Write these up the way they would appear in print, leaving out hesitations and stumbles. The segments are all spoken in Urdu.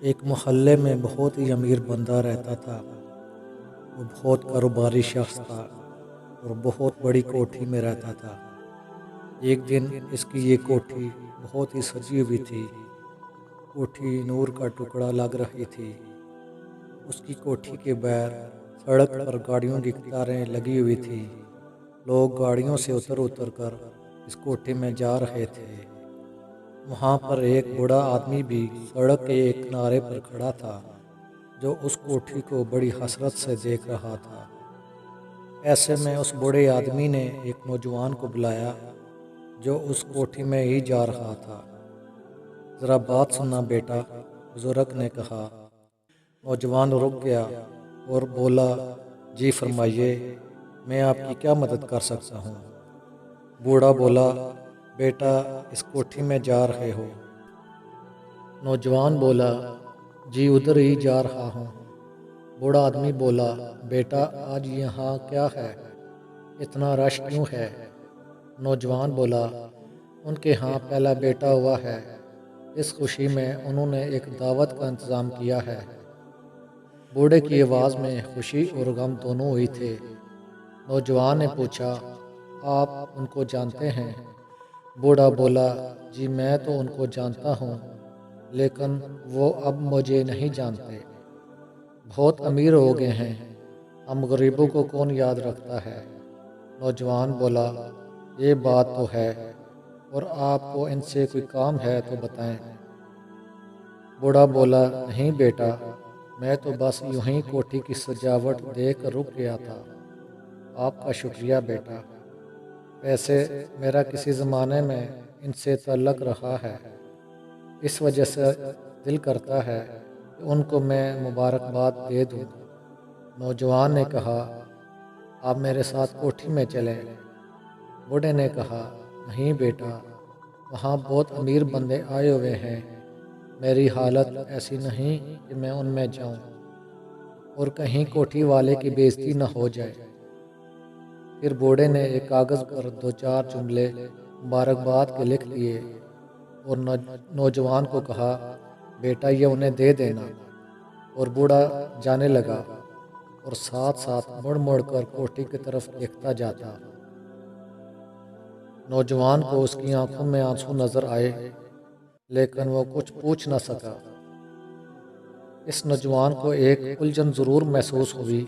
ایک محلے میں بہت ہی امیر بندہ رہتا تھا۔ وہ بہت کاروباری شخص تھا اور بہت بڑی کوٹھی میں رہتا تھا۔ ایک دن اس کی یہ کوٹھی بہت ہی سجی ہوئی تھی۔ کوٹھی نور کا ٹکڑا لگ رہی تھی۔ اس کی کوٹھی کے باہر سڑک پر گاڑیوں کی قطاریں لگی ہوئی تھی۔ لوگ گاڑیوں سے اتر اتر کر اس کوٹھی میں جا رہے تھے۔ وہاں پر ایک بوڑھا آدمی بھی سڑک کے ایک کنارے پر کھڑا تھا، جو اس کوٹھی کو بڑی حسرت سے دیکھ رہا تھا۔ ایسے میں اس بوڑھے آدمی نے ایک نوجوان کو بلایا جو اس کوٹھی میں ہی جا رہا تھا۔ ذرا بات سننا بیٹا، بزرگ نے کہا۔ نوجوان رک گیا اور بولا، جی فرمائیے، میں آپ کی کیا مدد کر سکتا ہوں؟ بوڑھا بولا، بیٹا اس کوٹھی میں جا رہے ہو؟ نوجوان بولا، جی ادھر ہی جا رہا ہوں۔ بوڑھا آدمی بولا، بیٹا آج یہاں کیا ہے؟ اتنا رش کیوں ہے؟ نوجوان بولا، ان کے ہاں پہلا بیٹا ہوا ہے، اس خوشی میں انہوں نے ایک دعوت کا انتظام کیا ہے۔ بوڑھے کی آواز میں خوشی اور غم دونوں ہوئی تھے۔ نوجوان نے پوچھا، آپ ان کو جانتے ہیں؟ بوڑھا بولا، جی میں تو ان کو جانتا ہوں، لیکن وہ اب مجھے نہیں جانتے۔ بہت امیر ہو گئے ہیں، ہم غریبوں کو کون یاد رکھتا ہے؟ نوجوان بولا، یہ بات تو ہے، اور آپ کو ان سے کوئی کام ہے تو بتائیں۔ بوڑھا بولا، نہیں بیٹا، میں تو بس یوں ہی کوٹھی کی سجاوٹ دیکھ کر رک گیا تھا۔ آپ کا شکریہ بیٹا، ویسے میرا کسی زمانے میں ان سے تعلق رہا ہے، اس وجہ سے دل کرتا ہے کہ ان کو میں مبارکباد دے دوں۔ نوجوان نے کہا، آپ میرے ساتھ کوٹھی میں چلیں۔ بوڑھے نے کہا، نہیں بیٹا، وہاں بہت امیر بندے آئے ہوئے ہیں، میری حالت ایسی نہیں کہ میں ان میں جاؤں، اور کہیں کوٹھی والے کی بے عزتی نہ ہو جائے۔ پھر بوڑھے نے ایک کاغذ پر دو چار جملے مبارکباد کے لکھ دیے اور نوجوان کو کہا، بیٹا یہ انہیں دے دینا۔ اور بوڑھا جانے لگا اور ساتھ ساتھ مڑ مڑ کر کوٹھی کی طرف دیکھتا جاتا۔ نوجوان کو اس کی آنکھوں میں آنسو نظر آئے، لیکن وہ کچھ پوچھ نہ سکا۔ اس نوجوان کو ایک الجھن ضرور محسوس ہوئی۔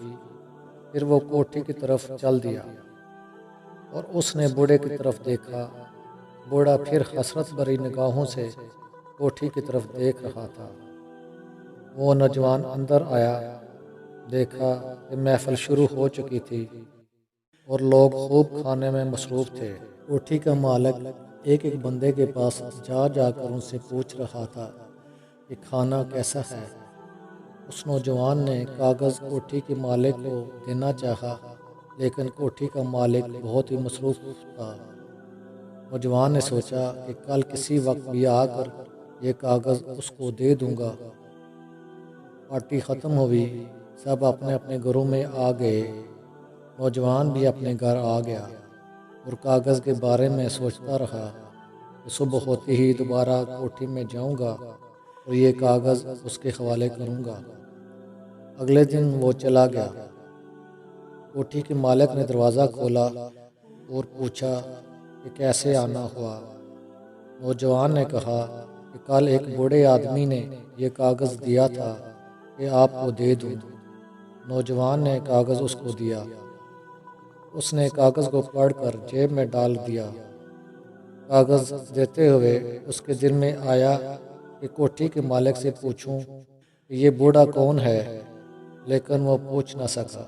پھر وہ کوٹھی کی طرف چل دیا اور اس نے بوڑھے کی طرف دیکھا۔ بوڑھا پھر حسرت بھری نگاہوں سے کوٹھی کی طرف دیکھ رہا تھا۔ وہ نوجوان اندر آیا، دیکھا کہ محفل شروع ہو چکی تھی اور لوگ خوب کھانے میں مصروف تھے۔ کوٹھی کا مالک ایک ایک بندے کے پاس جا جا کر ان سے پوچھ رہا تھا کہ کھانا کیسا ہے۔ اس نوجوان نے کاغذ کوٹھی کے مالک کو دینا چاہا، لیکن کوٹھی کا مالک بہت ہی مصروف تھا۔ نوجوان نے سوچا کہ کل کسی وقت بھی آ کر یہ کاغذ اس کو دے دوں گا۔ پارٹی ختم ہوئی، سب اپنے اپنے گھروں میں آ گئے۔ نوجوان بھی اپنے گھر آ گیا اور کاغذ کے بارے میں سوچتا رہا کہ صبح ہوتے ہی دوبارہ کوٹھی میں جاؤں گا اور یہ کاغذ اس کے حوالے کروں گا۔ اگلے دن وہ چلا گیا۔ کوٹھی کے مالک نے دروازہ کھولا اور پوچھا کہ کیسے آنا ہوا۔ نوجوان نے کہا کہ کل ایک بوڑھے آدمی نے یہ کاغذ دیا تھا کہ آپ کو دے دوں۔ نوجوان نے کاغذ اس کو دیا۔ اس نے کاغذ کو پڑھ کر جیب میں ڈال دیا۔ کاغذ دیتے ہوئے اس کے دل میں آیا کہ کوٹھی کے مالک سے پوچھوں کہ یہ بوڑھا کون ہے، لیکن وہ پوچھ نہ سکا۔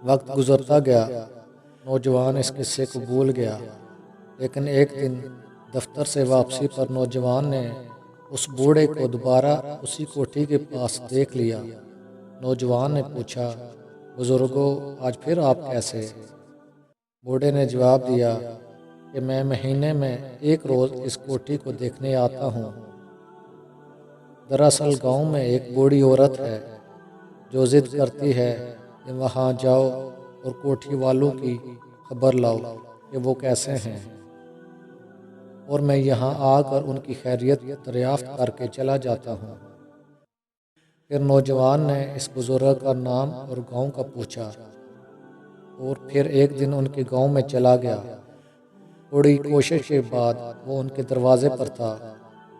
وقت گزرتا گیا، نوجوان اس قصے کو بھول گیا، لیکن ایک دن دفتر سے واپسی پر نوجوان نے اس بوڑھے کو دوبارہ اسی کوٹھی کے پاس دیکھ لیا۔ نوجوان نے پوچھا، بزرگو آج پھر آپ کیسے؟ بوڑھے نے جواب دیا کہ میں مہینے میں ایک روز اس کوٹھی کو دیکھنے آتا ہوں۔ دراصل گاؤں میں ایک بوڑھی عورت ہے جو ضد کرتی ہے کہ وہاں جاؤ اور کوٹھی والوں کی خبر لاؤ کہ وہ کیسے ہیں۔ اور میں یہاں آ کر ان کی خیریت دریافت کر کے چلا جاتا ہوں۔ پھر نوجوان نے اس بزرگ کا نام اور گاؤں کا پوچھا، اور پھر ایک دن ان کے گاؤں میں چلا گیا۔ تھوڑی کوشش کے بعد وہ ان کے دروازے پر تھا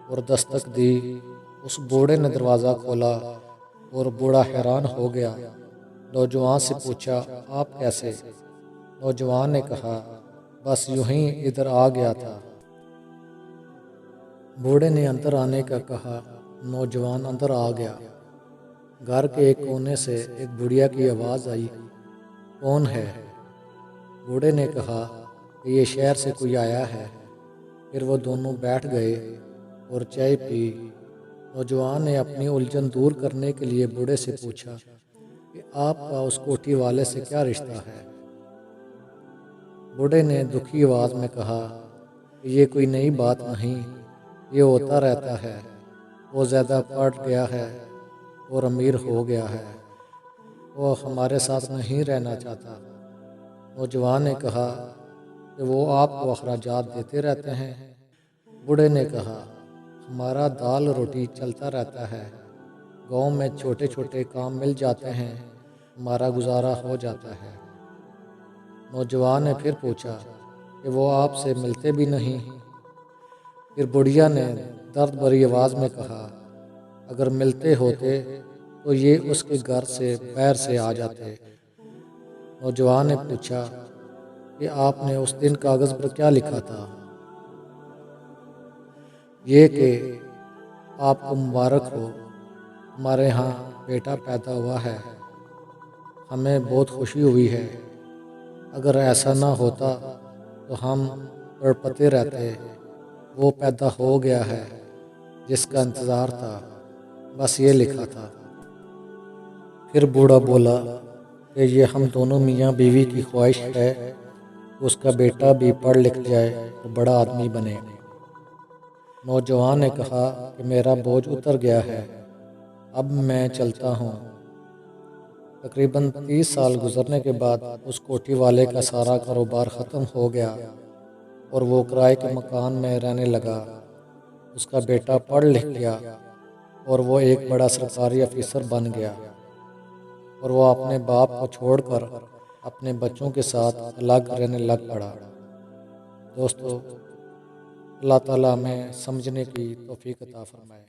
اور دستک دی۔ اس بوڑھے نے دروازہ کھولا اور بوڑھا حیران ہو گیا۔ نوجوان سے پوچھا، آپ کیسے؟ نوجوان نے کہا، بس یوں ہی ادھر آ گیا تھا۔ بوڑھے نے اندر آنے کا کہا۔ نوجوان اندر آ گیا۔ گھر کے ایک کونے سے ایک بڑھیا کی آواز آئی، کون ہے؟ بوڑھے نے کہا کہ یہ شہر سے کوئی آیا ہے۔ پھر وہ دونوں بیٹھ گئے اور چائے پی۔ نوجوان نے اپنی الجھن دور کرنے کے لیے بوڑھے سے پوچھا کہ آپ کا اس کوٹھی والے سے کیا رشتہ ہے؟ بوڑھے نے دکھی آواز میں کہا کہ یہ کوئی نئی بات نہیں، یہ ہوتا رہتا ہے۔ وہ زیادہ پڑھ گیا ہے اور امیر ہو گیا ہے، وہ ہمارے ساتھ نہیں رہنا چاہتا۔ نوجوان نے کہا کہ وہ آپ کو اخراجات دیتے رہتے ہیں؟ بوڑھے نے کہا، ہمارا دال روٹی چلتا رہتا ہے، گاؤں میں چھوٹے چھوٹے کام مل جاتے ہیں، ہمارا گزارا ہو جاتا ہے۔ نوجوان نے پھر پوچھا کہ وہ آپ سے ملتے بھی نہیں؟ پھر بڑھیا نے درد بھری آواز میں کہا، اگر ملتے ہوتے تو یہ اس کے گھر سے باہر سے آ جاتے۔ نوجوان نے پوچھا کہ آپ نے اس دن کاغذ پر کیا لکھا تھا؟ یہ کہ آپ کو مبارک ہو، ہمارے ہاں بیٹا پیدا ہوا ہے، ہمیں بہت خوشی ہوئی ہے۔ اگر ایسا نہ ہوتا تو ہم تڑپتے رہتے۔ وہ پیدا ہو گیا ہے جس کا انتظار تھا، بس یہ لکھا تھا۔ پھر بوڑھا بولا کہ یہ ہم دونوں میاں بیوی کی خواہش ہے کہ اس کا بیٹا بھی پڑھ لکھ جائے اور بڑا آدمی بنے۔ نوجوان نے کہا کہ میرا بوجھ اتر گیا ہے، اب میں چلتا ہوں۔ تقریباً 30 سال گزرنے کے بعد اس کوٹھی والے کا سارا کاروبار ختم ہو گیا اور وہ کرائے کے مکان میں رہنے لگا۔ اس کا بیٹا پڑھ لکھ گیا اور وہ ایک بڑا سرکاری افسر بن گیا، اور وہ اپنے باپ کو چھوڑ کر اپنے بچوں کے ساتھ الگ رہنے لگ پڑا۔ دوستو، اللہ تعالیٰ ہمیں سمجھنے کی توفیق عطا فرمائے۔